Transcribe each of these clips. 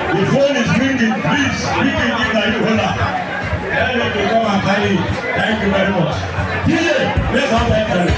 The phone is ringing. Please, ringing if you hold up. Then you can come and carry it. Thank you very much. DJ, let's have that carry.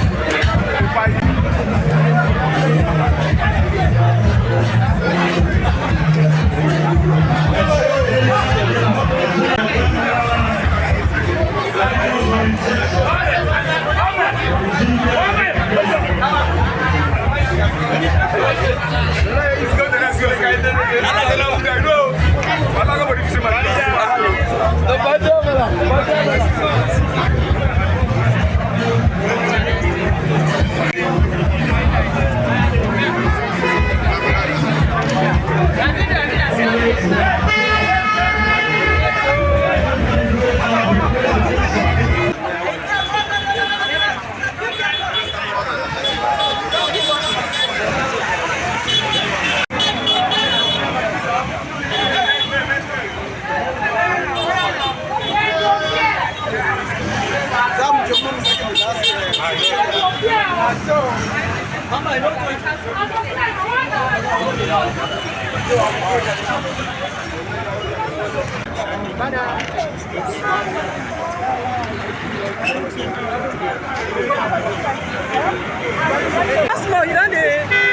Small, you don't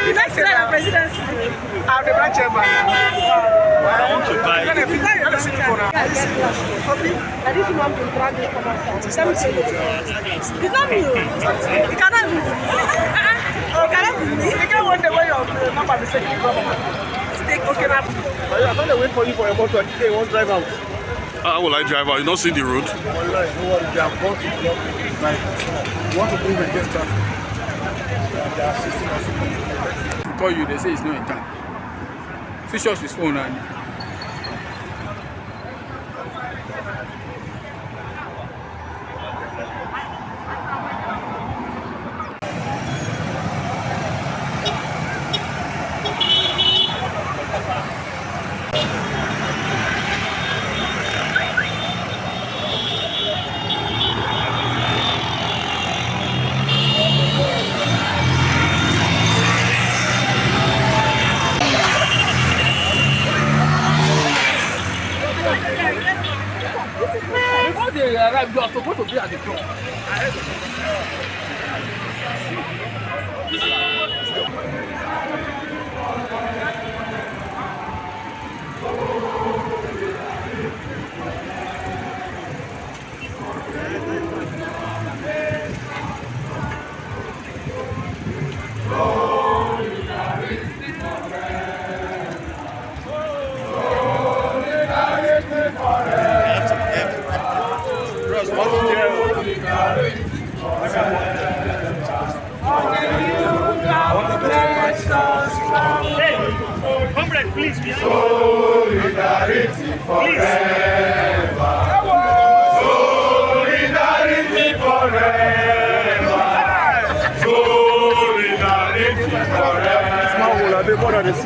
you like to like presidency. I'm the branch chairman. I want to buy. This one will drag me from outside. It's not me. You cannot be. You cannot be. You can't wonder why your number is taking government. Okay, now. I'm going to wait for you for a motor. They won't drive out. How will I drive out? You don't see the road? No worry, they have gone to block the drive. You want to bring against traffic. They are assisting us. Call you, they say it's not in time. Switch off his phone and before they arrive, you are supposed to be at the door. Comrade, please. Solidarity forever. Solidarity forever. Solidarity forever.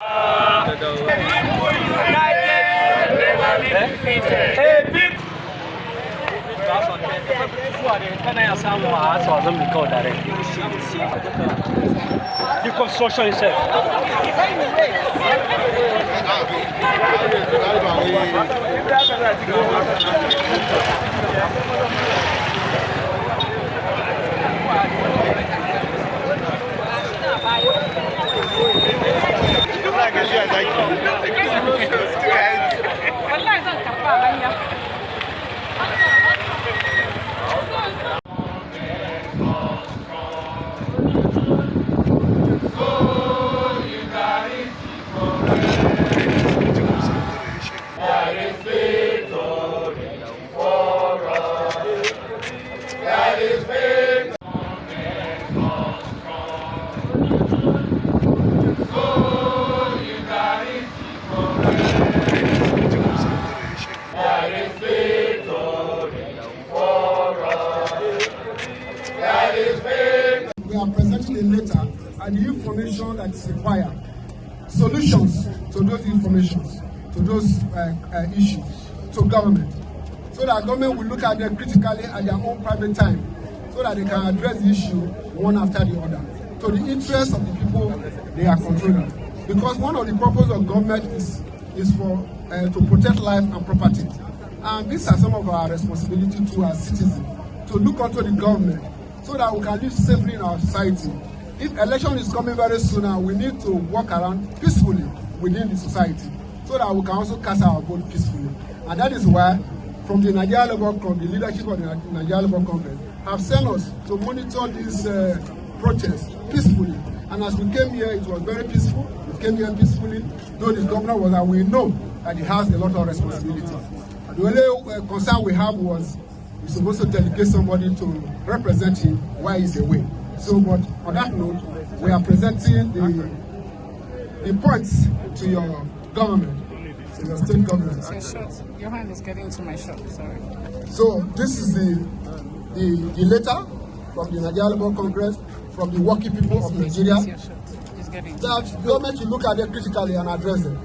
The construction itself. We are presenting a letter and the information that is required, solutions to those informations, to those issues, to government, so that government will look at them critically at their own private time, so that they can address the issue one after the other, to the interest of the people they are controlling. Because one of the purposes of government is for to protect life and property. And these are some of our responsibilities to our citizens, to look onto the government so that we can live safely in our society. If election is coming very soon now, we need to walk around peacefully within the society so that we can also cast our vote peacefully. And that is why, from the Nigeria Labour Congress, the leadership of the Nigeria Labour Congress have sent us to monitor this protest peacefully. And as we came here, it was very peaceful. We came here peacefully, though the governor was, and we know that he has a lot of responsibility. The only concern we have was we're supposed to delegate somebody to represent him while he's away. So, but on that note, we are presenting the points to your government, to your state government. Your hand is getting into my shot, sorry. So, this is the letter from the Nigeria Labour Congress, from the working people of Nigeria, that the government should look at them critically and address them,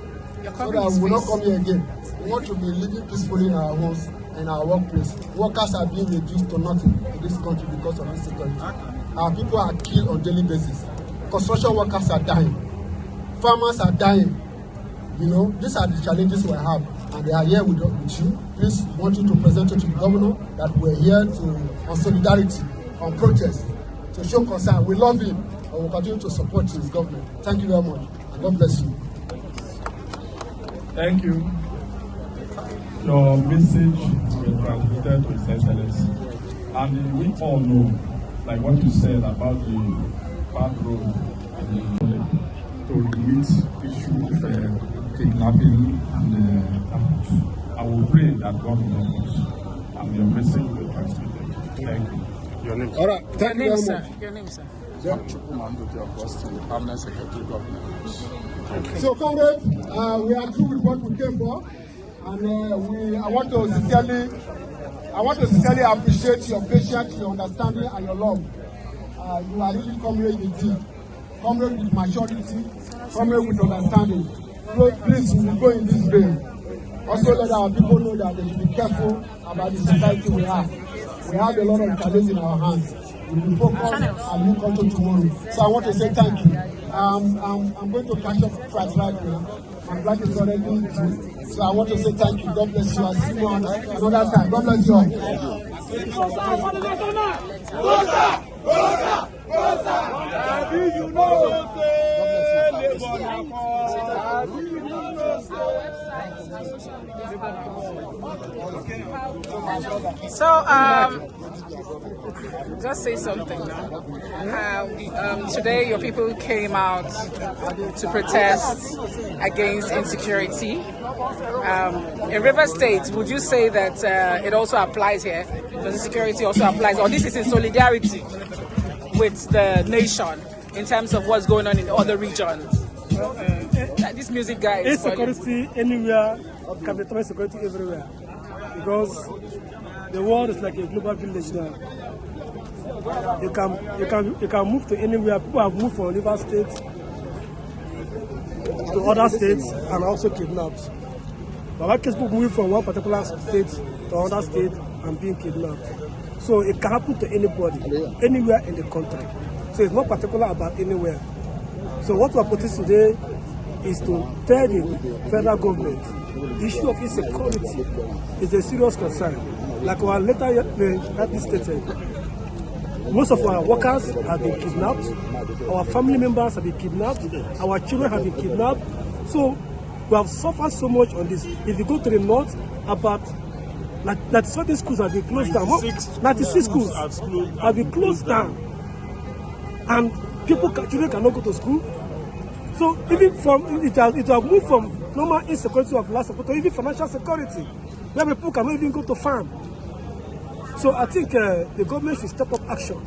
so that we will not come here again. We want to be living peacefully in our homes, in our workplace. Workers are being reduced to nothing in this country because of insecurity. Our people are killed on a daily basis. Construction workers are dying. Farmers are dying. You know, these are the challenges we have, and they are here with you. Please, want you to present it to the governor that we're here on solidarity, on protest, to show concern. We love him, and we'll continue to support his government. Thank you very much, and God bless you. Thank you. Your message was transmitted to His Excellency. And we all know, like what you said about the bad road to limit issue of kidnapping and I will pray that God will help us and your message will be transmitted. Thank you. Your name? All right, thank you very much. Your name, sir? Permanent Secretary Government. So, comrades, we are through with what we came for, and I want to sincerely appreciate your patience, your understanding, and your love. You are really comrades indeed, comrades with maturity, comrades with understanding. So please, we will go in this vein. Also, let our people know that they should be careful about the society we have. We have a lot of challenges in our hands. We will focus and look onto tomorrow. So I want to say thank you. I'm going to catch up flights right now. My flight is already due. So I want to say thank you. God bless you. I'll see you another time. God bless you So, just say something now. Today, your people came out to protest against insecurity. In River State, would you say that it also applies here? Does insecurity also applies? Or this is in solidarity with the nation in terms of what's going on in other regions? This music guy is insecurity anywhere can be security everywhere, because the world is like a global village now. You can move to anywhere. People have moved from River State to other states and also kidnapped. But why people moving from one particular state to another state and being kidnapped? So it can happen to anybody, anywhere in the country. So it's not particular about anywhere. So what we are putting today is to tell the federal government the issue of insecurity is a serious concern. Like our letter stated, most of our workers have been kidnapped, our family members have been kidnapped, our children have been kidnapped. So we have suffered so much on this. If you go to the north, about 97 schools have been closed down. 96 schools have been closed down. And children cannot go to school. So even from it has moved from normal insecurity of life support to even financial security, where people cannot even go to farm. So I think the government should step up action.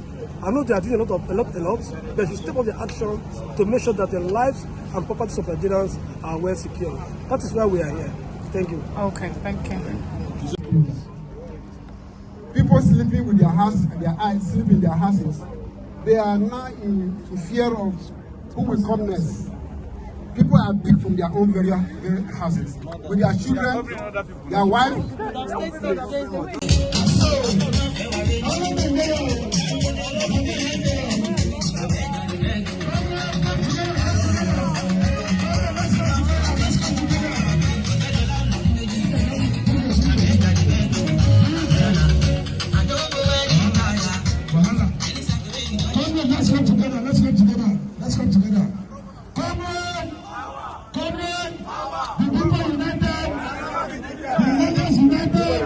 I know they are doing a lot, but they should step up the action to make sure that the lives and properties of Nigerians are well secured. That is why we are here. Thank you. Okay, thank you. People sleeping with their house and their eyes sleeping in their houses. They are now in fear of who will come next. People are big from their own very houses, with their children, their wife. Let's come together. Comrade! The people united! The leaders united!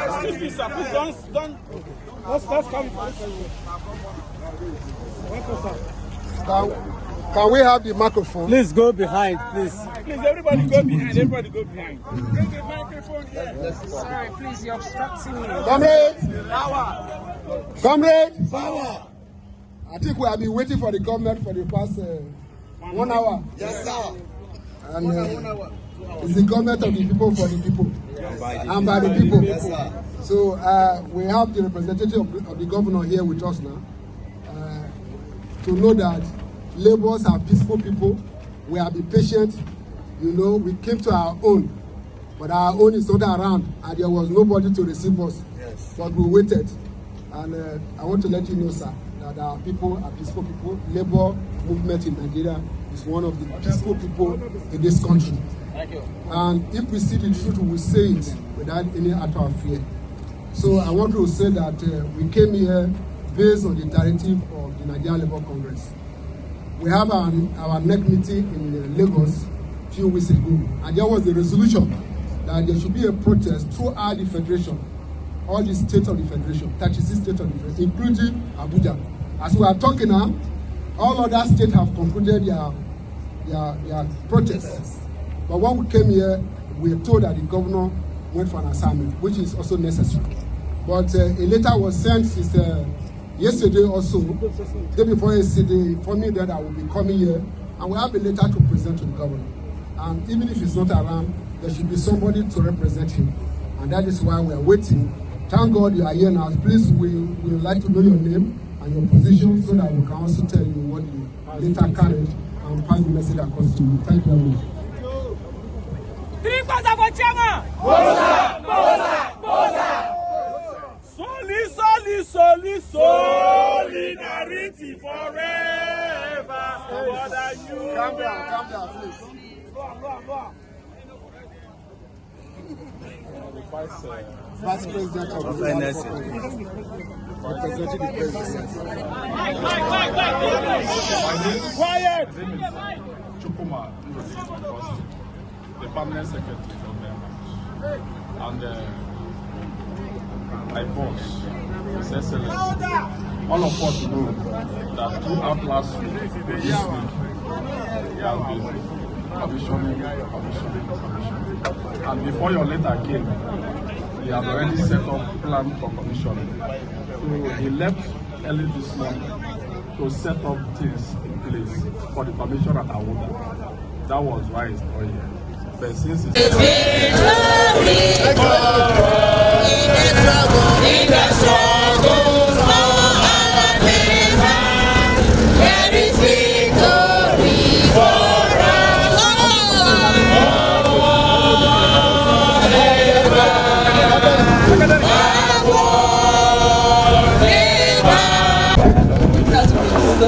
Excuse me, sir. Please don't. Let's come. Can we have the microphone? Please go behind, please. Please, everybody go behind. Everybody go behind. Bring the microphone here. Sorry, please, you're obstructing me. Comrade! Power! I think we have been waiting for the government for the past 1 hour. Yes, sir. And it's the government of the people for the people. And by the people. Yes, sir. So we have the representative of the governor here with us now to know that laborers are peaceful people. We have been patient. You know, we came to our own, but our own is not around, and there was nobody to receive us. Yes. But we waited. And I want to let you know, sir, that our people are peaceful people. Labor movement in Nigeria is one of the peaceful people in this country. Thank you. And if we see the truth, we will say it without any act of fear. So I want to say that we came here based on the directive of the Nigerian Labour Congress. We have our next meeting in Lagos a few weeks ago, and there was a resolution that there should be a protest throughout the federation, all the states of the federation, 36 states of the federation, including Abuja. As we are talking now, all other states have concluded their protests. But when we came here, we were told that the governor went for an assignment, which is also necessary. But a letter was sent since yesterday also, day before yesterday, informing that I will be coming here, and we have a letter to present to the governor. And even if he's not around, there should be somebody to represent him. And that is why we are waiting. Thank God you are here now. Please, we would like to know your name and your position so that we can also tell you what the letter carried and pass the message across to you. Thank you very much. Solidarity forever. Calm down, please. Vice President of the NLC. Representing the president. Quiet! Chukuma, the permanent secretary of the and my boss, His Excellency. All of us know that throughout last week, this week, we have been commissioning. And before your letter came, we have already set up plan for commissioning. So we left early this morning to set up things in place for the commission at Awuda. That was why it's not here. But since it's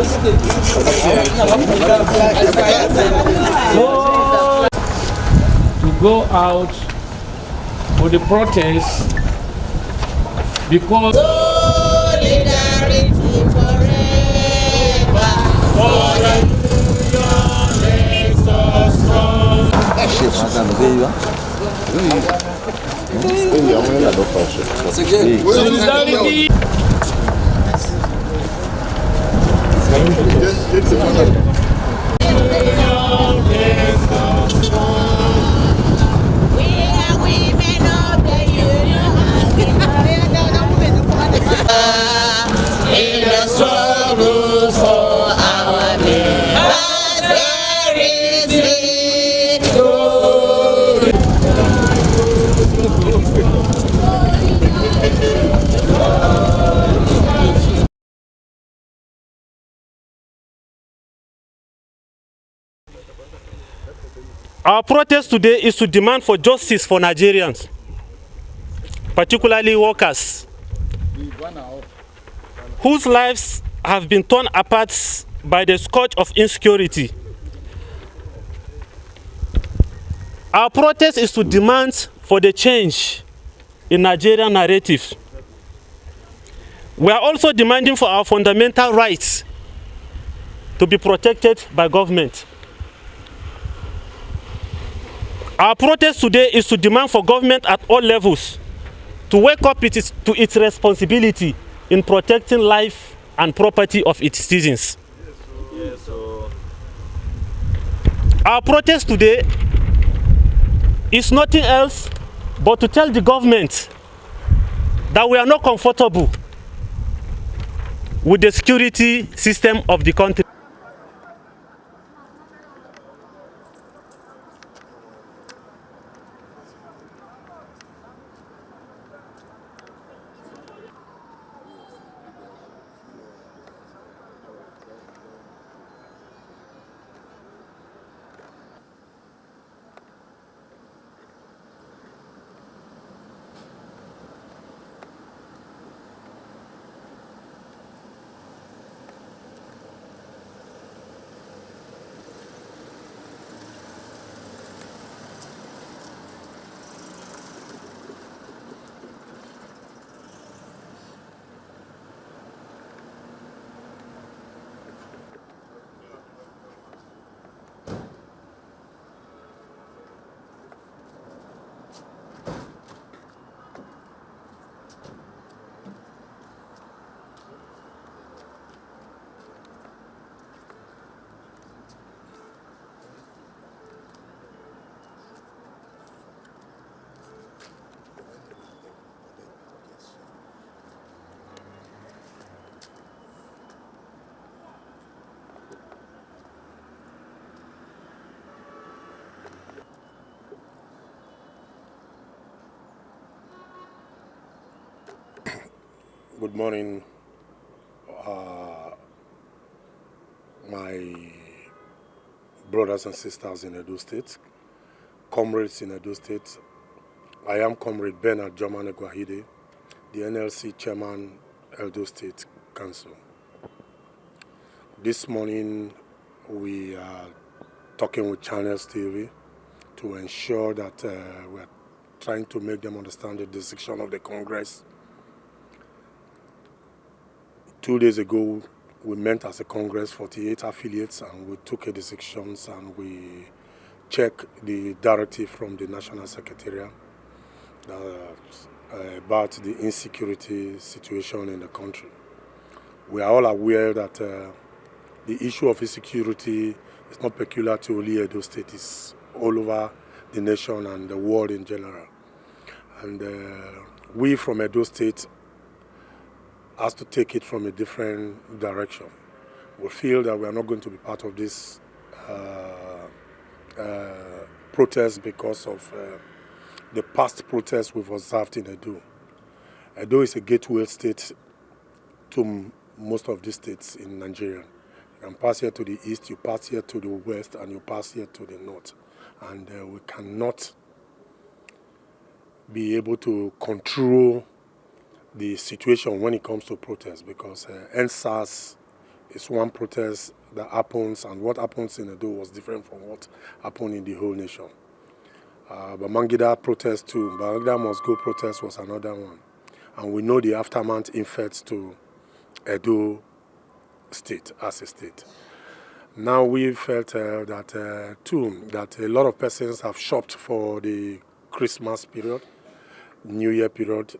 To go out for the protest because solidarity forever. Solidarity. In the struggle for our neighbors, there is victory. Our protest today is to demand for justice for Nigerians, particularly workers, whose lives have been torn apart by the scourge of insecurity. Our protest is to demand for the change in Nigerian narratives. We are also demanding for our fundamental rights to be protected by government. Our protest today is to demand for government at all levels to wake up to its responsibility in protecting life and property of its citizens. Our protest today is nothing else but to tell the government that we are not comfortable with the security system of the country. Good morning, my brothers and sisters in Edo State, comrades in Edo State. I am Comrade Bernard Jomane Gwahide, the NLC Chairman, Edo State Council. This morning, we are talking with Channels TV to ensure that we are trying to make them understand the decision of the Congress. 2 days ago, we met as a Congress, 48 affiliates, and we took a decision and we checked the directive from the National Secretariat about the insecurity situation in the country. We are all aware that the issue of insecurity is not peculiar to only Edo State, it's all over the nation and the world in general. And we from Edo State has to take it from a different direction. We feel that we are not going to be part of this protest because of the past protests we've observed in Edo. Edo is a gateway state to most of the states in Nigeria. You can pass here to the east, you pass here to the west, and you pass here to the north. And we cannot be able to control the situation when it comes to protests because NSAS It's one protest that happens, and what happens in Edo was different from what happened in the whole nation. Babangida protest too, Babangida must go protest was another one. And we know the aftermath effects to Edo state as a state. Now we felt that too, that a lot of persons have shopped for the Christmas period, New Year period,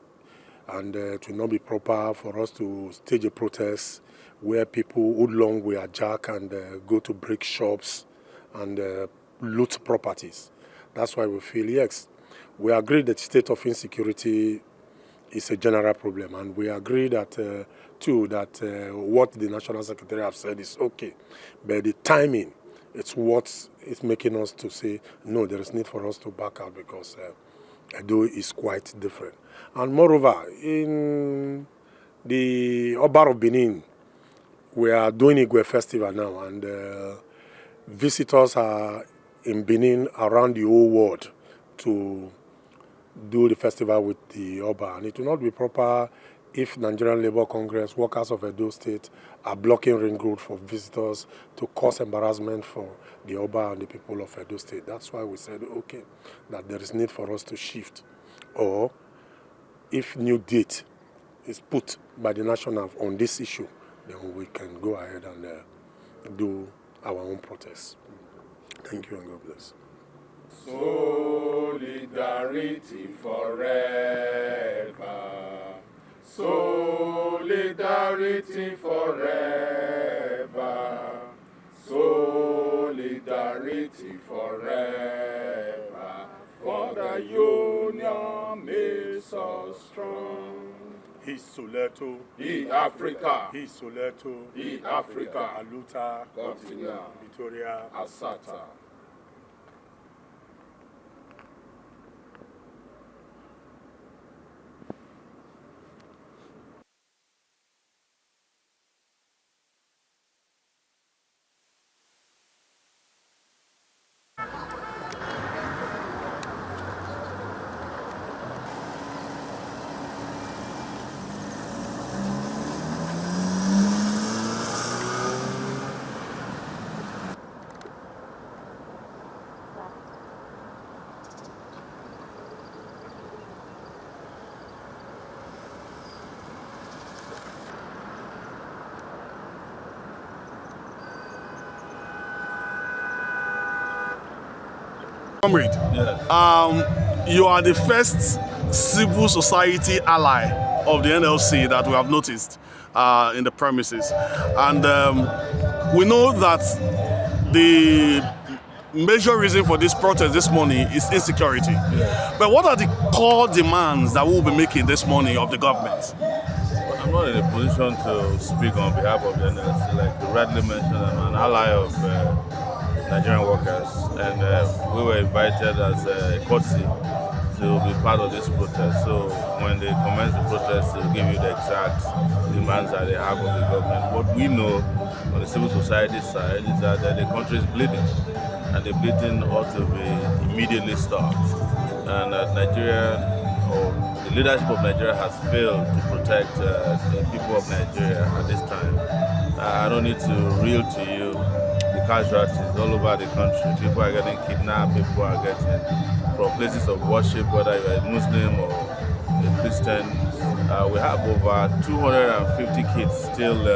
and it will not be proper for us to stage a protest where people hoodlum will hijack and go to break shops and loot properties. That's why we feel, yes, we agree that the state of insecurity is a general problem, and we agree that too, that what the National Secretary have said is okay, but the timing, it's what is making us to say, no, there is need for us to back out because Edo is quite different. And moreover, in the Obar of Benin, we are doing Igwe Festival now, and visitors are in Benin around the whole world to do the festival with the Oba. And it will not be proper if Nigerian Labour Congress, workers of Edo State are blocking Ring Road for visitors to cause embarrassment for the Oba and the people of Edo State. That's why we said, okay, that there is need for us to shift. Or if new date is put by the national on this issue, then we can go ahead and do our own protest. Thank you and God bless. Solidarity forever. Solidarity forever. Solidarity forever. For the union makes us strong. Soleto, Africa, Soleto, Africa, Aluta, Continua, Victoria, Asata. Comrade, you are the first civil society ally of the NLC that we have noticed in the premises. And we know that the major reason for this protest this morning is insecurity. Yes. But what are the core demands that we'll be making this morning of the government? Well, I'm not in a position to speak on behalf of the NLC. Like you rightly mentioned, I'm an ally of Nigerian workers, and we were invited as a courtesy to be part of this protest. So when they commence the protest, they'll give you the exact demands that they have of the government. What we know on the civil society side is that the country is bleeding, and the bleeding ought to be immediately stopped. And that Nigeria, or the leadership of Nigeria, has failed to protect the people of Nigeria at this time. I don't need to reel to you the casualties all over the country. People are getting kidnapped, people are getting from places of worship, whether you're a Muslim or a Christian. We have over 250 kids still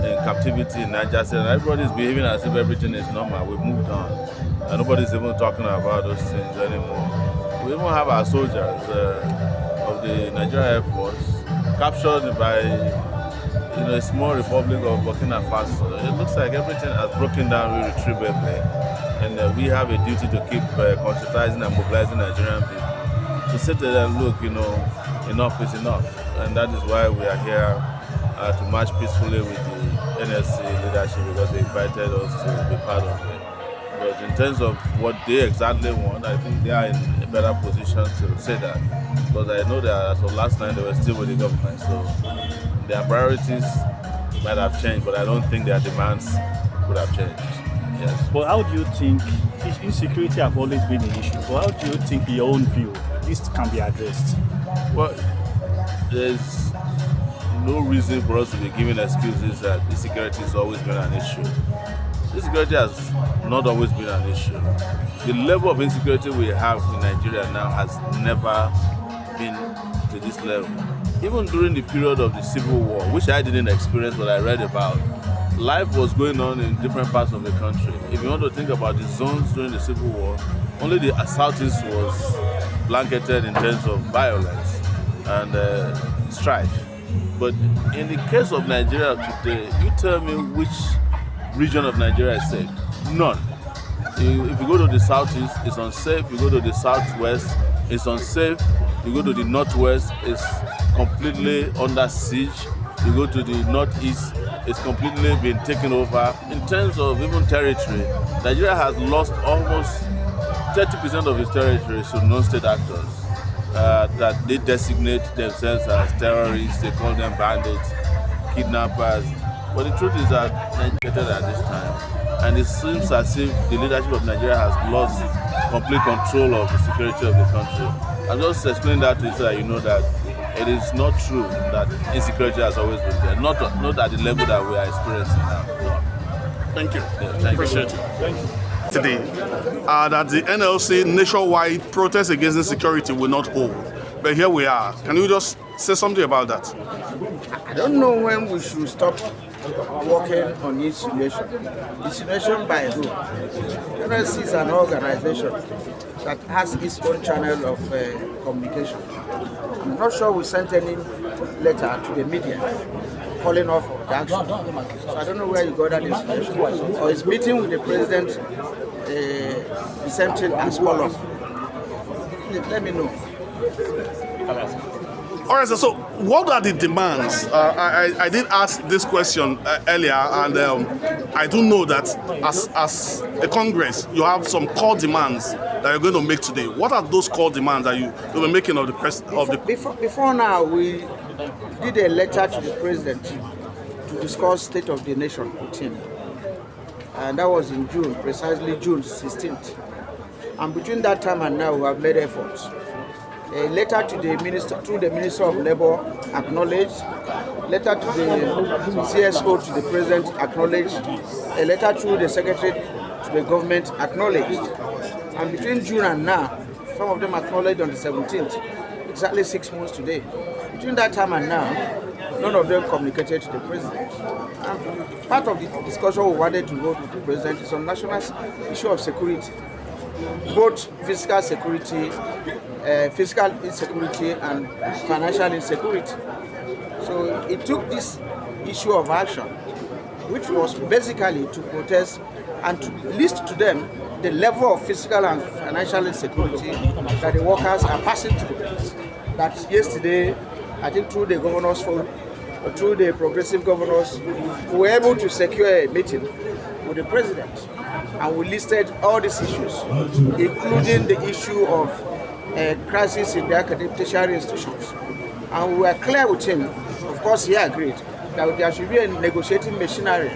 in captivity in Niger State, and everybody's behaving as if everything is normal. We've moved on, and nobody's even talking about those things anymore. We even have our soldiers of the Nigerian Air Force captured by a small republic of Burkina Faso. It looks like everything has broken down irretrievably, and we have a duty to keep conscientizing and mobilizing Nigerian people to say to them, look, enough is enough, and that is why we are here to march peacefully with the NLC leadership, because they invited us to be part of it. But in terms of what they exactly want, I think they are in a better position to say that, because I know that as of last night they were still with the government, so their priorities might have changed, but I don't think their demands could have changed. Yes. But how do you think insecurity have always been an issue? But how do you think, in your own view, this can be addressed? Well, there's no reason for us to be giving excuses that insecurity has always been an issue. Insecurity has not always been an issue. The level of insecurity we have in Nigeria now has never been to this level. Even during the period of the Civil War, which I didn't experience but I read about, life was going on in different parts of the country. If you want to think about the zones during the Civil War, only the Southeast was blanketed in terms of violence and strife. But in the case of Nigeria today, you tell me which region of Nigeria is safe? None. If you go to the Southeast, it's unsafe. You go to the Southwest, it's unsafe. You go to the Northwest, it's completely under siege. You go to the Northeast, it's completely been taken over. In terms of even territory, Nigeria has lost almost 30% of its territory to non-state actors that they designate themselves as terrorists, they call them bandits, kidnappers. But the truth is that Nigeria at this time, and it seems as if the leadership of Nigeria has lost complete control of the security of the country. I'm just explaining that to you so that you know that it is not true that insecurity has always been there, not at the level that we are experiencing now. No. Thank you. Yeah, thank Appreciate you. Thank you. Today, that the NLC nationwide protest against insecurity will not hold. But here we are. Can you just say something about that? I don't know when we should stop working on insinuation. Insinuation by who? NLC is an organization that has its own channel of communication. I'm not sure we sent any letter to the media calling off of the action. So I don't know where you got that insinuation. Or is meeting with the president the same thing as call off? Let me know. All right, so what are the demands? I did ask this question earlier, and I do know that as a Congress, you have some core demands that you're going to make today. What are those core demands that you'll be making of the president? Before now, we did a letter to the president to discuss state of the nation with him, and that was in June, precisely June 16th. And between that time and now, we have made efforts. A letter to the minister, through the Minister of Labour, acknowledged. Letter to the CSO, to the President, acknowledged. A letter through the Secretary to the government, acknowledged. And between June and now, some of them acknowledged on the 17th, exactly 6 months today. Between that time and now, none of them communicated to the President. And part of the discussion we wanted to go to the President is on national issue of security, both physical security, fiscal insecurity and financial insecurity. So it took this issue of action, which was basically to protest and to list to them the level of fiscal and financial insecurity that the workers are passing through. That yesterday, I think through the governors forum, or through the progressive governors, we were able to secure a meeting with the president, and we listed all these issues, including the issue of crisis in the academic tertiary institutions. And we were clear with him, of course he agreed, that there should be a negotiating machinery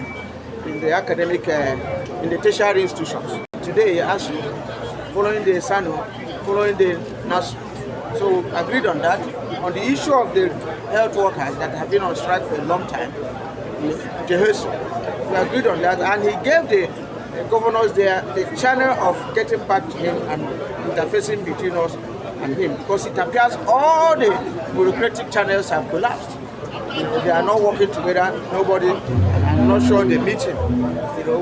in the academic, in the tertiary institutions. Today, ASU, following the SANU, following the NASU. So we agreed on that. On the issue of the health workers that have been on strike for a long time, we agreed on that, and he gave the governors the channel of getting back to him and interfacing between us and him, because it appears all the bureaucratic channels have collapsed. They are not working together, nobody, I'm not sure the meeting.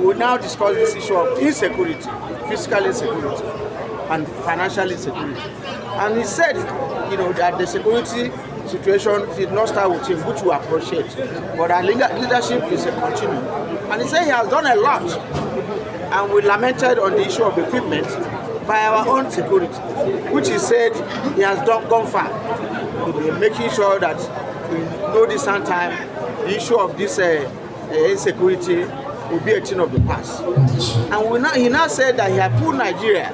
We now discuss this issue of insecurity, fiscal insecurity and financial insecurity. And he said, that the security situation did not start with him, which we appreciate, but our leadership is a continuum. And he said he has done a lot, and we lamented on the issue of equipment by our own security, which he said he has gone far, making sure that in no distant time, the issue of this insecurity will be a thing of the past. And he now said that he had pulled Nigeria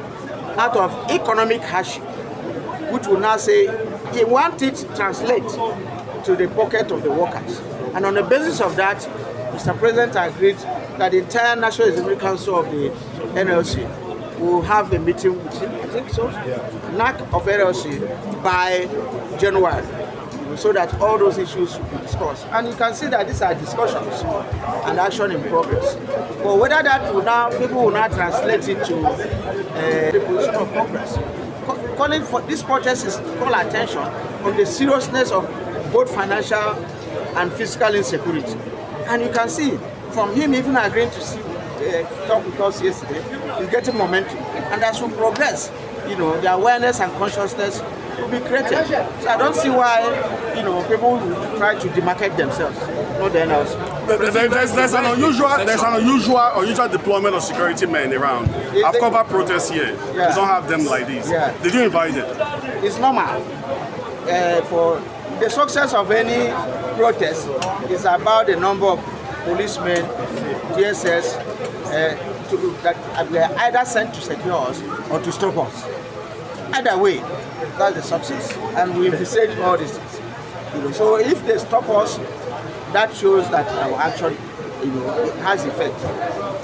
out of economic hardship, which will now say he wants it to translate to the pocket of the workers. And on the basis of that, Mr. President agreed that the entire National Executive Council of the NLC will have a meeting with him, I think so, NAC of NLC by January. so that all those issues will be discussed. And you can see that these are discussions and action in progress. But whether that will now, people will now translate it to the position of Congress. Calling for this protest is to call attention on the seriousness of both financial and fiscal insecurity. And you can see from him even agreeing to talk with us yesterday, he's getting momentum. And as we progress, the awareness and consciousness will be created. So I don't see why, people will try to demarcate themselves, not the NLC. There's an unusual deployment of security men around. I've covered protests here. Yeah. We don't have them like this. Yeah. Did you invite them? It's normal. For the success of any protest is about the number of policemen, DSS, that were either sent to secure us or to stop us. Either way, that's the success. And we envisage all these things. So if they stop us, that shows that our action has effect.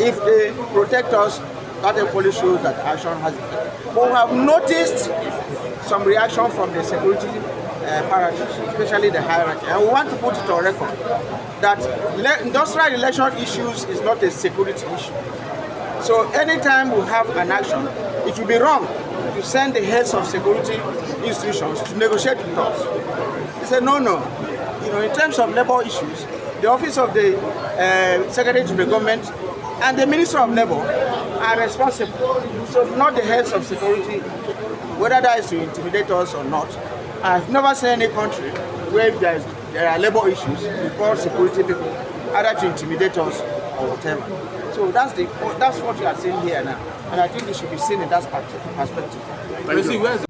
If they protect us, that equally shows that action has effect. But we have noticed some reaction from the security apparatus, especially the hierarchy. And we want to put it on record that industrial relation issues is not a security issue. So anytime we have an action, it will be wrong to send the heads of security institutions to negotiate with us. They said, no. In terms of labor issues, the office of the Secretary to the government and the Minister of Labor are responsible. So not the heads of security, whether that is to intimidate us or not. I've never seen any country where there are labor issues, we call security people either to intimidate us or whatever. So that's what we are seeing here now. And I think it should be seen in that perspective.